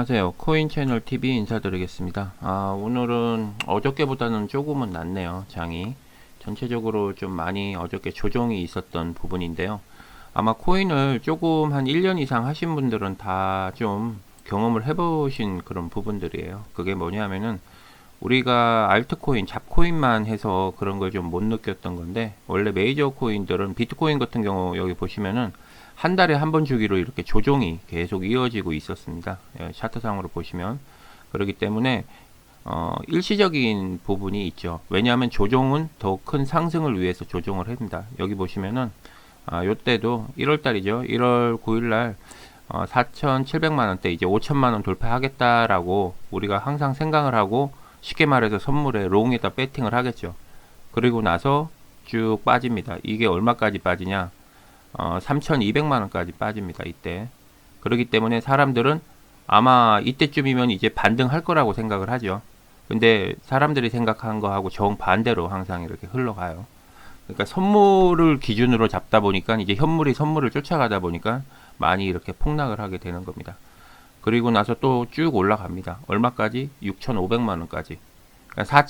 안녕하세요. 코인 채널 TV 인사드리겠습니다. 오늘은 어저께보다는 조금은 낫네요. 장이 전체적으로 좀 많이 어저께 조정이 있었던 부분인데요. 아마 코인을 조금 한 1년 이상 하신 분들은 다 좀 경험을 해보신 그런 부분들이에요. 그게 뭐냐면은 우리가 알트코인, 잡코인만 해서 그런 걸 좀 못 느꼈던 건데, 원래 메이저 코인들은 비트코인 같은 경우 여기 보시면은 한 달에 한 번 주기로 이렇게 조정이 계속 이어지고 있었습니다. 차트상으로 보시면. 그렇기 때문에 일시적인 부분이 있죠. 왜냐하면 조정은 더 큰 상승을 위해서 조정을 합니다. 여기 보시면은 요때도 1월달이죠. 1월 9일날 4,700만원대 이제 5천만원 돌파하겠다라고 우리가 항상 생각을 하고, 쉽게 말해서 선물에 롱에다 배팅을 하겠죠. 그리고 나서 쭉 빠집니다. 이게 얼마까지 빠지냐? 3,200만원까지 빠집니다. 이때. 그렇기 때문에 사람들은 아마 이때쯤이면 이제 반등할 거라고 생각을 하죠. 근데 사람들이 생각한 거하고 정반대로 항상 이렇게 흘러가요. 그러니까 선물을 기준으로 잡다 보니까 이제 현물이 선물을 쫓아가다 보니까 많이 이렇게 폭락을 하게 되는 겁니다. 그리고 나서 또 쭉 올라갑니다. 얼마까지? 6,500만원까지. 그러니까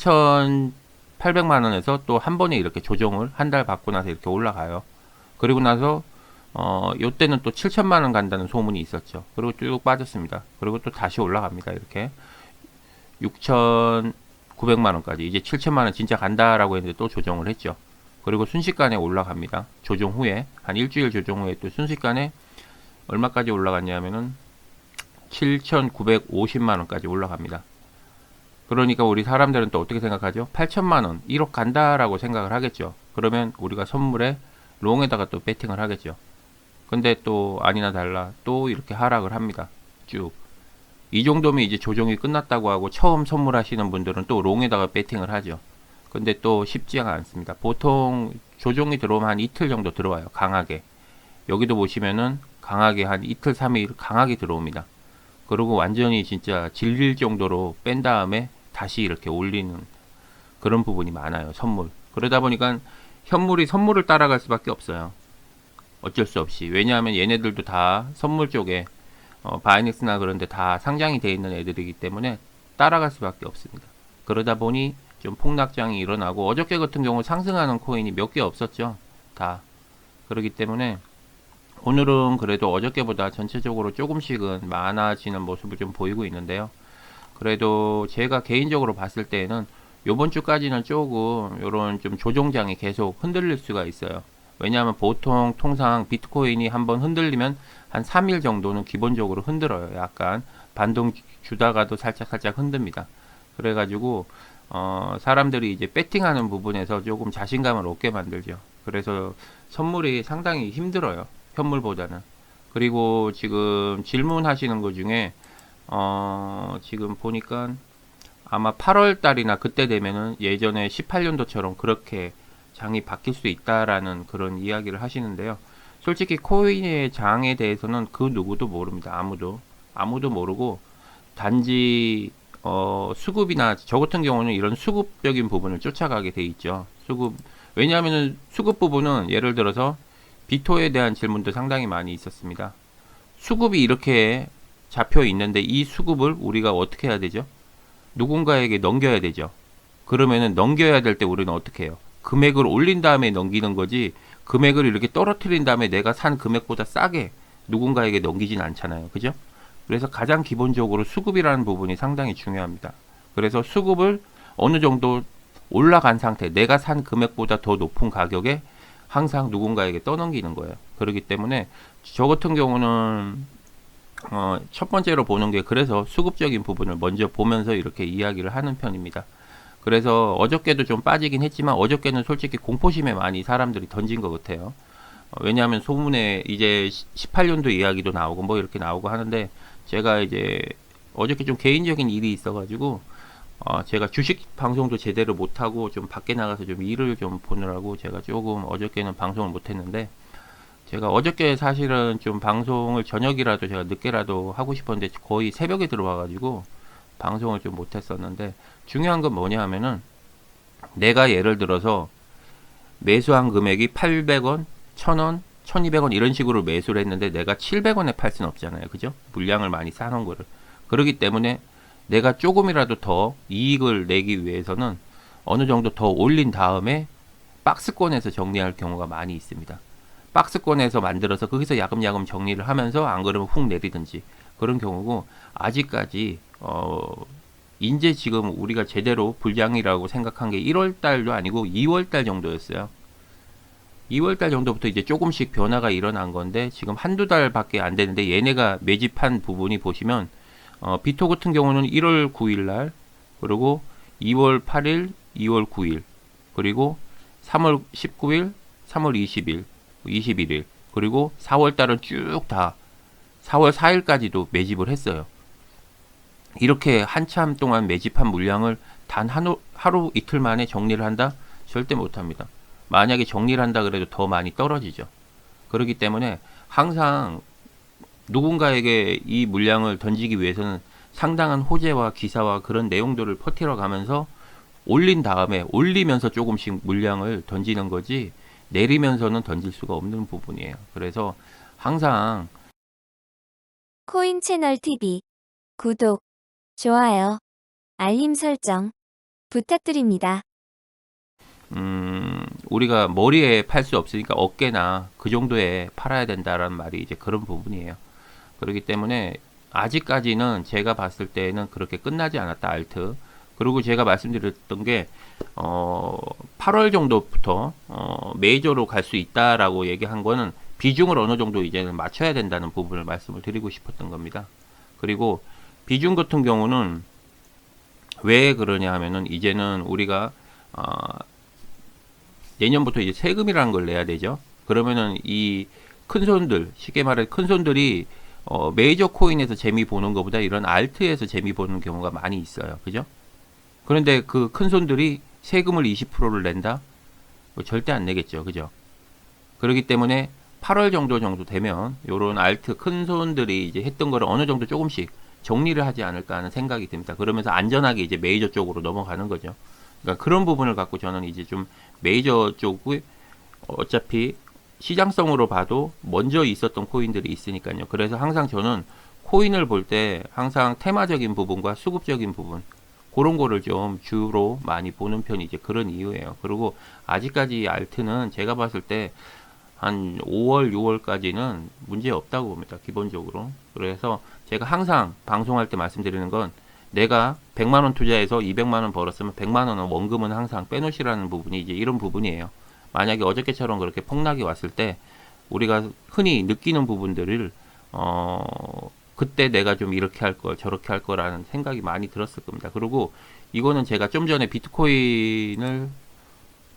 4,800만원에서 또 한 번에 이렇게 조정을 한 달 받고 나서 이렇게 올라가요. 그리고 나서 요때는 또 7천만원 간다는 소문이 있었죠. 그리고 쭉 빠졌습니다. 그리고 또 다시 올라갑니다. 이렇게 6,900만원까지 이제 7천만원 진짜 간다라고 했는데 또 조정을 했죠. 그리고 순식간에 올라갑니다. 조정 후에 한 일주일 조정 후에 또 순식간에 얼마까지 올라갔냐면은 7,950만원까지 올라갑니다. 그러니까 우리 사람들은 또 어떻게 생각하죠? 8천만원 1억 간다라고 생각을 하겠죠. 그러면 우리가 선물에 롱에다가 또 배팅을 하겠죠. 근데 또 아니나 달라 또 이렇게 하락을 합니다. 쭉. 이 정도면 이제 조정이 끝났다고 하고 처음 선물하시는 분들은 또 롱에다가 배팅을 하죠. 근데 또 쉽지가 않습니다. 보통 조정이 들어오면 한 이틀 정도 들어와요. 강하게. 여기도 보시면은 강하게 한 이틀 3일 강하게 들어옵니다. 그리고 완전히 진짜 질릴 정도로 뺀 다음에 다시 이렇게 올리는 그런 부분이 많아요. 선물. 그러다 보니까 현물이 선물을 따라갈 수밖에 없어요. 어쩔 수 없이. 왜냐하면 얘네들도 다 선물 쪽에 바이닉스나 그런 데 다 상장이 되어 있는 애들이기 때문에 따라갈 수밖에 없습니다. 그러다 보니 좀 폭락장이 일어나고, 어저께 같은 경우 상승하는 코인이 몇 개 없었죠. 다. 그렇기 때문에 오늘은 그래도 어저께보다 전체적으로 조금씩은 많아지는 모습을 좀 보이고 있는데요. 그래도 제가 개인적으로 봤을 때는 요번 주까지는 조금 요런 좀 조정장이 계속 흔들릴 수가 있어요. 왜냐하면 보통 통상 비트코인이 한번 흔들리면 한 3일 정도는 기본적으로 흔들어요. 약간 반동 주다가도 살짝 흔듭니다. 그래가지고 사람들이 이제 배팅하는 부분에서 조금 자신감을 얻게 만들죠. 그래서 선물이 상당히 힘들어요. 현물보다는. 그리고 지금 질문하시는 것 중에 지금 보니까 아마 8월 달이나 그때 되면은 예전에 18년도처럼 그렇게 장이 바뀔 수 있다라는 그런 이야기를 하시는데요. 솔직히 코인의 장에 대해서는 그 누구도 모릅니다. 아무도 모르고, 단지 수급이나 저 같은 경우는 이런 수급적인 부분을 쫓아가게 돼 있죠. 수급. 왜냐하면은 수급 부분은 예를 들어서 비토에 대한 질문도 상당히 많이 있었습니다. 수급이 이렇게 잡혀 있는데 이 수급을 우리가 어떻게 해야 되죠? 누군가에게 넘겨야 되죠. 그러면은 넘겨야 될 때 우리는 어떻게 해요? 금액을 올린 다음에 넘기는 거지, 금액을 이렇게 떨어뜨린 다음에 내가 산 금액보다 싸게 누군가에게 넘기진 않잖아요. 그죠? 그래서 가장 기본적으로 수급이라는 부분이 상당히 중요합니다. 그래서 수급을 어느 정도 올라간 상태, 내가 산 금액보다 더 높은 가격에 항상 누군가에게 떠넘기는 거예요. 그렇기 때문에 저 같은 경우는 첫 번째로 보는 게, 그래서 수급적인 부분을 먼저 보면서 이렇게 이야기를 하는 편입니다. 그래서 어저께도 좀 빠지긴 했지만 어저께는 솔직히 공포심에 많이 사람들이 던진 것 같아요. 왜냐하면 소문에 이제 18년도 이야기도 나오고 뭐 이렇게 나오고 하는데, 제가 이제 어저께 좀 개인적인 일이 있어가지고 제가 주식 방송도 제대로 못하고 좀 밖에 나가서 좀 일을 좀 보느라고 제가 조금 어저께는 방송을 못했는데, 제가 어저께 사실은 좀 방송을 저녁이라도 제가 늦게라도 하고 싶었는데 거의 새벽에 들어와가지고 방송을 좀 못했었는데, 중요한 건 뭐냐 하면은, 내가 예를 들어서 매수한 금액이 800원, 1000원, 1200원 이런 식으로 매수를 했는데 내가 700원에 팔 수는 없잖아요. 그죠? 물량을 많이 사놓은 거를. 그렇기 때문에 내가 조금이라도 더 이익을 내기 위해서는 어느 정도 더 올린 다음에 박스권에서 정리할 경우가 많이 있습니다. 박스권에서 만들어서 거기서 야금야금 정리를 하면서 안 그러면 훅 내리든지 그런 경우고, 아직까지 이제 지금 우리가 제대로 불장이라고 생각한 게 1월 달도 아니고 2월 달 정도였어요. 2월 달 정도부터 이제 조금씩 변화가 일어난 건데 지금 한두 달밖에 안 되는데, 얘네가 매집한 부분이 보시면 비토 같은 경우는 1월 9일 날, 그리고 2월 8일, 2월 9일, 그리고 3월 19일, 3월 20일, 21일, 그리고 4월 달은 쭉 다 4월 4일까지도 매집을 했어요. 이렇게 한참 동안 매집한 물량을 단 하루 이틀 만에 정리를 한다? 절대 못합니다. 만약에 정리를 한다 그래도 더 많이 떨어지죠. 그렇기 때문에 항상 누군가에게 이 물량을 던지기 위해서는 상당한 호재와 기사와 그런 내용들을 퍼뜨려 가면서 올린 다음에 올리면서 조금씩 물량을 던지는 거지, 내리면서는 던질 수가 없는 부분이에요. 그래서 항상 코인 채널 TV 구독, 좋아요, 알림 설정 부탁드립니다. 우리가 머리에 팔 수 없으니까 어깨나 그 정도에 팔아야 된다라는 말이 이제 그런 부분이에요. 그렇기 때문에 아직까지는 제가 봤을 때는 그렇게 끝나지 않았다, 알트. 그리고 제가 말씀드렸던 게 8월 정도부터 메이저로 갈 수 있다라고 얘기한 거는 비중을 어느 정도 이제는 맞춰야 된다는 부분을 말씀을 드리고 싶었던 겁니다. 그리고 비중 같은 경우는 왜 그러냐 하면은, 이제는 우리가 내년부터 이제 세금이라는 걸 내야 되죠. 그러면은 이 큰손들, 쉽게 말해 큰손들이 메이저 코인에서 재미 보는 것보다 이런 알트에서 재미 보는 경우가 많이 있어요. 그죠? 그런데 그 큰손들이 세금을 20%를 낸다? 뭐 절대 안 내겠죠. 그죠? 그렇기 때문에 8월 정도 되면 요런 알트 큰손들이 이제 했던 거를 어느 정도 조금씩 정리를 하지 않을까 하는 생각이 듭니다. 그러면서 안전하게 이제 메이저 쪽으로 넘어가는 거죠. 그러니까 그런 부분을 갖고 저는 이제 좀 메이저 쪽이 어차피 시장성으로 봐도 먼저 있었던 코인들이 있으니까요. 그래서 항상 저는 코인을 볼 때 항상 테마적인 부분과 수급적인 부분, 그런 거를 좀 주로 많이 보는 편이 이제 그런 이유예요. 그리고 아직까지 알트는 제가 봤을 때 한 5월, 6월까지는 문제 없다고 봅니다. 기본적으로. 그래서 제가 항상 방송할 때 말씀드리는 건, 내가 100만원 투자해서 200만원 벌었으면 100만원은 원금은 항상 빼놓으시라는 부분이 이제 이런 부분이에요. 만약에 어저께처럼 그렇게 폭락이 왔을 때 우리가 흔히 느끼는 부분들을 그때 내가 좀 이렇게 할 걸 저렇게 할 거라는 생각이 많이 들었을 겁니다. 그리고 이거는 제가 좀 전에 비트코인을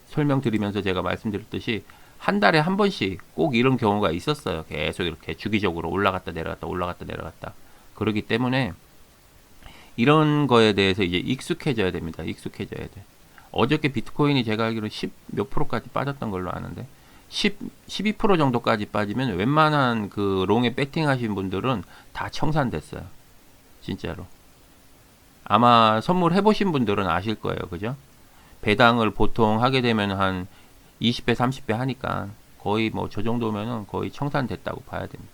설명드리면서 제가 말씀드렸듯이 한 달에 한 번씩 꼭 이런 경우가 있었어요. 계속 이렇게 주기적으로 올라갔다 내려갔다 올라갔다 내려갔다. 그렇기 때문에 이런 거에 대해서 이제 익숙해져야 됩니다. 익숙해져야 돼. 어저께 비트코인이 제가 알기로 10 몇 프로까지 빠졌던 걸로 아는데, 12% 정도까지 빠지면 웬만한 그 롱에 배팅 하신 분들은 다 청산됐어요. 진짜로. 아마 선물 해보신 분들은 아실 거예요. 그죠? 배당을 보통 하게 되면 한 20배, 30배 하니까 거의 뭐 저 정도면은 거의 청산됐다고 봐야 됩니다.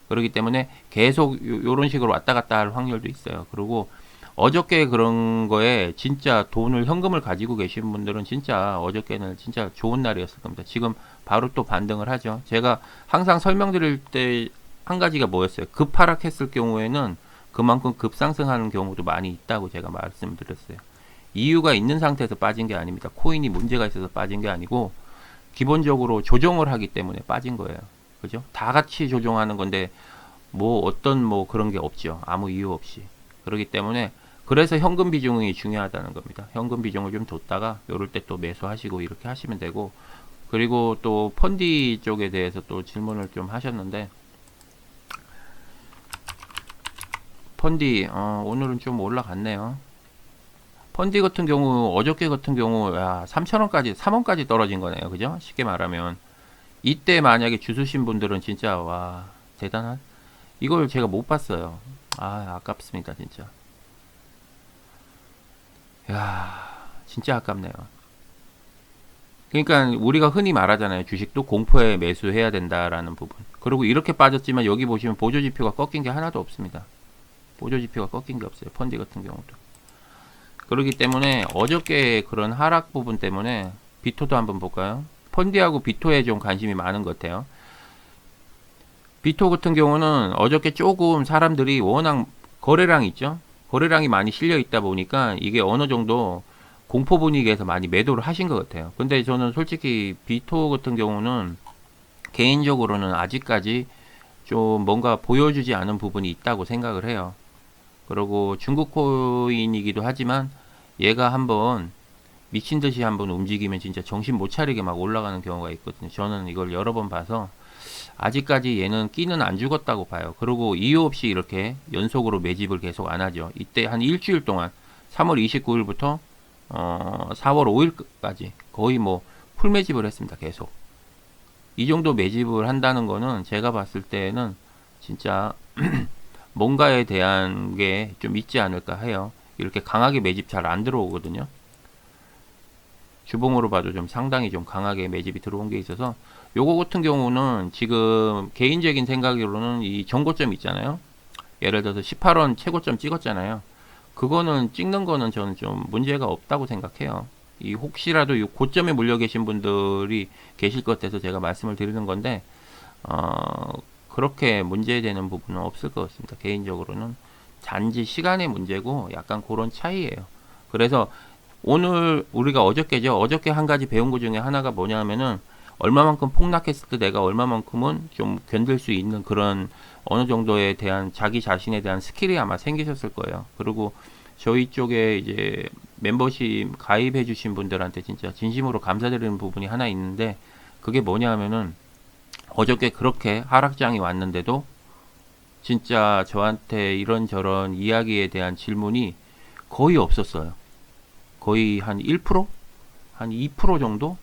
그렇기 때문에 계속 요런 식으로 왔다 갔다 할 확률도 있어요. 그리고 어저께 그런 거에 진짜 돈을 현금을 가지고 계신 분들은 진짜 어저께는 진짜 좋은 날이었을 겁니다. 지금 바로 또 반등을 하죠. 제가 항상 설명드릴 때 한 가지가 뭐였어요? 급하락했을 경우에는 그만큼 급상승하는 경우도 많이 있다고 제가 말씀드렸어요. 이유가 있는 상태에서 빠진 게 아닙니다. 코인이 문제가 있어서 빠진 게 아니고 기본적으로 조정을 하기 때문에 빠진 거예요. 그죠? 다 같이 조정하는 건데 뭐 어떤 뭐 그런 게 없죠. 아무 이유 없이. 그렇기 때문에 그래서 현금 비중이 중요하다는 겁니다. 현금 비중을 좀 뒀다가 요럴 때 또 매수하시고 이렇게 하시면 되고, 그리고 또 펀디 쪽에 대해서 또 질문을 좀 하셨는데, 펀디 오늘은 좀 올라갔네요. 펀디 같은 경우 어저께 같은 경우 3,000원까지 3원까지 떨어진 거네요. 그죠? 쉽게 말하면 이때 만약에 주수신 분들은 진짜 와 대단한, 이걸 제가 못 봤어요. 아깝습니다 진짜. 진짜 아깝네요. 그러니까 우리가 흔히 말하잖아요. 주식도 공포에 매수해야 된다라는 부분. 그리고 이렇게 빠졌지만 여기 보시면 보조지표가 꺾인 게 하나도 없습니다. 보조지표가 꺾인 게 없어요. 펀디 같은 경우도. 그렇기 때문에 어저께 그런 하락 부분 때문에 비토도 한번 볼까요? 펀디하고 비토에 좀 관심이 많은 것 같아요. 비토 같은 경우는 어저께 조금 사람들이 워낙 거래량 있죠? 거래량이 많이 실려 있다 보니까 이게 어느 정도 공포 분위기에서 많이 매도를 하신 것 같아요. 근데 저는 솔직히 비토 같은 경우는 개인적으로는 아직까지 좀 뭔가 보여주지 않은 부분이 있다고 생각을 해요. 그리고 중국 코인이기도 하지만 얘가 한번 미친 듯이 한번 움직이면 진짜 정신 못 차리게 막 올라가는 경우가 있거든요. 저는 이걸 여러 번 봐서 아직까지 얘는 끼는 안 죽었다고 봐요. 그리고 이유 없이 이렇게 연속으로 매집을 계속 안 하죠. 이때 한 일주일 동안 3월 29일부터 4월 5일까지 거의 뭐 풀 매집을 했습니다. 계속. 이 정도 매집을 한다는 거는 제가 봤을 때는 진짜 뭔가에 대한 게 좀 있지 않을까 해요. 이렇게 강하게 매집 잘 안 들어오거든요. 주봉으로 봐도 좀 상당히 좀 강하게 매집이 들어온 게 있어서 요거 같은 경우는 지금 개인적인 생각으로는 이 정고점 있잖아요. 예를 들어서 18원 최고점 찍었잖아요. 그거는 찍는 거는 저는 좀 문제가 없다고 생각해요. 이 혹시라도 이 고점에 물려 계신 분들이 계실 것 같아서 제가 말씀을 드리는 건데 그렇게 문제되는 부분은 없을 것 같습니다. 개인적으로는 단지 시간의 문제고 약간 그런 차이예요. 그래서 오늘 우리가 어저께죠. 어저께 한 가지 배운 것 중에 하나가 뭐냐면은 얼마만큼 폭락했을 때 내가 얼마만큼은 좀 견딜 수 있는 그런 어느 정도에 대한 자기 자신에 대한 스킬이 아마 생기셨을 거예요. 그리고 저희 쪽에 이제 멤버십 가입해 주신 분들한테 진짜 진심으로 감사드리는 부분이 하나 있는데 그게 뭐냐 하면은 어저께 그렇게 하락장이 왔는데도 진짜 저한테 이런저런 이야기에 대한 질문이 거의 없었어요. 거의 한 1%? 한 2% 정도?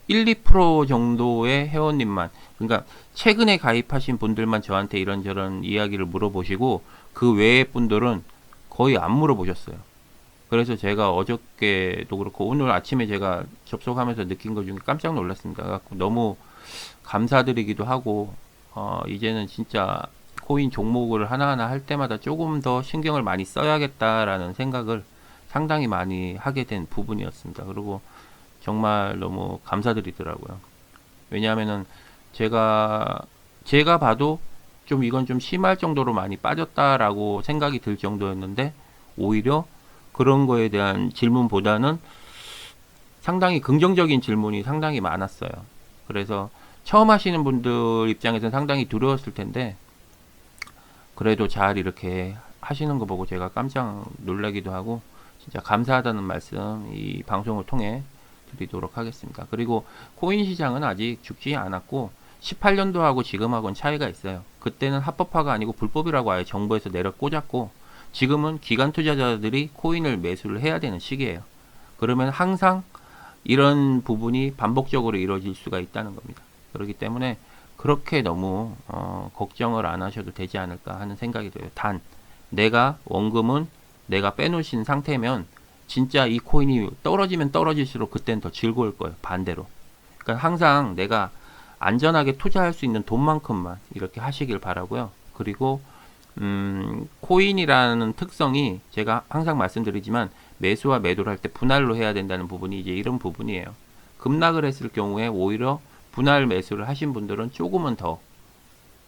1, 2% 정도의 회원님만, 그러니까 최근에 가입하신 분들만 저한테 이런저런 이야기를 물어보시고 그 외의 분들은 거의 안 물어보셨어요. 그래서 제가 어저께도 그렇고 오늘 아침에 제가 접속하면서 느낀 것 중에 깜짝 놀랐습니다. 그래갖고 너무 감사드리기도 하고 이제는 진짜 코인 종목을 하나하나 할 때마다 조금 더 신경을 많이 써야겠다라는 생각을 상당히 많이 하게 된 부분이었습니다. 그리고 정말 너무 감사드리더라고요. 왜냐하면은 제가 봐도 좀 이건 좀 심할 정도로 많이 빠졌다라고 생각이 들 정도였는데 오히려 그런 거에 대한 질문보다는 상당히 긍정적인 질문이 상당히 많았어요. 그래서 처음 하시는 분들 입장에서는 상당히 두려웠을 텐데 그래도 잘 이렇게 하시는 거 보고 제가 깜짝 놀라기도 하고 진짜 감사하다는 말씀 이 방송을 통해 드리도록 하겠습니다. 그리고 코인 시장은 아직 죽지 않았고 18년도하고 지금하고는 차이가 있어요. 그때는 합법화가 아니고 불법이라고 아예 정부에서 내려 꽂았고 지금은 기관 투자자들이 코인을 매수를 해야 되는 시기예요. 그러면 항상 이런 부분이 반복적으로 이루어질 수가 있다는 겁니다. 그렇기 때문에 그렇게 너무 걱정을 안 하셔도 되지 않을까 하는 생각이 들어요. 단 내가 원금은 내가 빼놓으신 상태면 진짜 이 코인이 떨어지면 떨어질수록 그때는 더 즐거울 거예요. 반대로. 그러니까 항상 내가 안전하게 투자할 수 있는 돈만큼만 이렇게 하시길 바라고요. 그리고 코인이라는 특성이 제가 항상 말씀드리지만 매수와 매도를 할 때 분할로 해야 된다는 부분이 이제 이런 부분이에요. 급락을 했을 경우에 오히려 분할 매수를 하신 분들은 조금은 더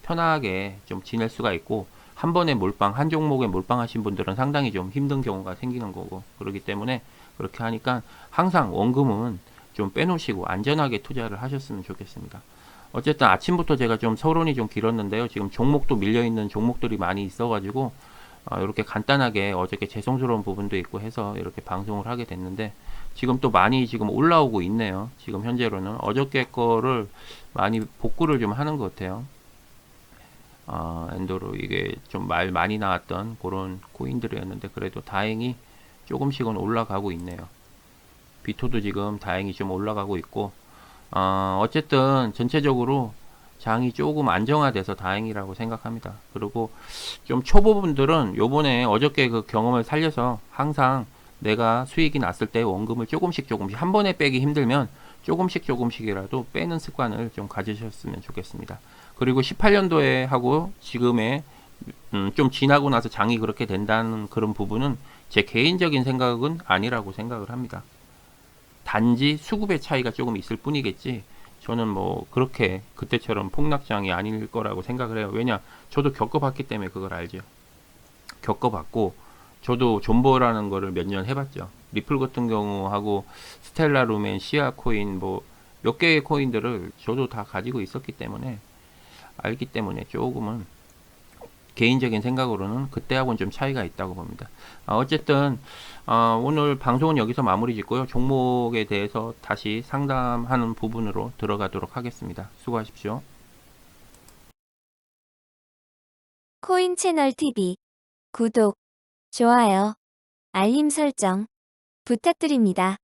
편하게 좀 지낼 수가 있고 한 번에 몰빵, 한 종목에 몰빵하신 분들은 상당히 좀 힘든 경우가 생기는 거고 그렇기 때문에 그렇게 하니까 항상 원금은 좀 빼놓으시고 안전하게 투자를 하셨으면 좋겠습니다. 어쨌든 아침부터 제가 좀 서론이 좀 길었는데요. 지금 종목도 밀려있는 종목들이 많이 있어가지고 이렇게 간단하게 어저께 죄송스러운 부분도 있고 해서 이렇게 방송을 하게 됐는데 지금 또 많이 지금 올라오고 있네요. 지금 현재로는 어저께 거를 많이 복구를 좀 하는 것 같아요. 엔도로 이게 좀 말 많이 나왔던 그런 코인들이었는데 그래도 다행히 조금씩은 올라가고 있네요. 비토도 지금 다행히 좀 올라가고 있고 어쨌든 전체적으로 장이 조금 안정화돼서 다행이라고 생각합니다. 그리고 좀 초보분들은 요번에 어저께 그 경험을 살려서 항상 내가 수익이 났을 때 원금을 조금씩 한 번에 빼기 힘들면 조금씩이라도 빼는 습관을 좀 가지셨으면 좋겠습니다. 그리고 18년도에 하고 지금의 좀 지나고 나서 장이 그렇게 된다는 그런 부분은 제 개인적인 생각은 아니라고 생각을 합니다. 단지 수급의 차이가 조금 있을 뿐이겠지. 저는 뭐 그렇게 그때처럼 폭락장이 아닐 거라고 생각을 해요. 왜냐, 저도 겪어봤기 때문에 그걸 알죠. 겪어봤고, 저도 존버라는 거를 몇 년 해봤죠. 리플 같은 경우하고 스텔라 루멘, 시아 코인 뭐 몇 개의 코인들을 저도 다 가지고 있었기 때문에 알기 때문에 조금은 개인적인 생각으로는 그때하고는 좀 차이가 있다고 봅니다. 어쨌든 오늘 방송은 여기서 마무리 짓고요. 종목에 대해서 다시 상담하는 부분으로 들어가도록 하겠습니다. 수고하십시오. 코인 채널 TV 구독, 좋아요, 알림 설정 부탁드립니다.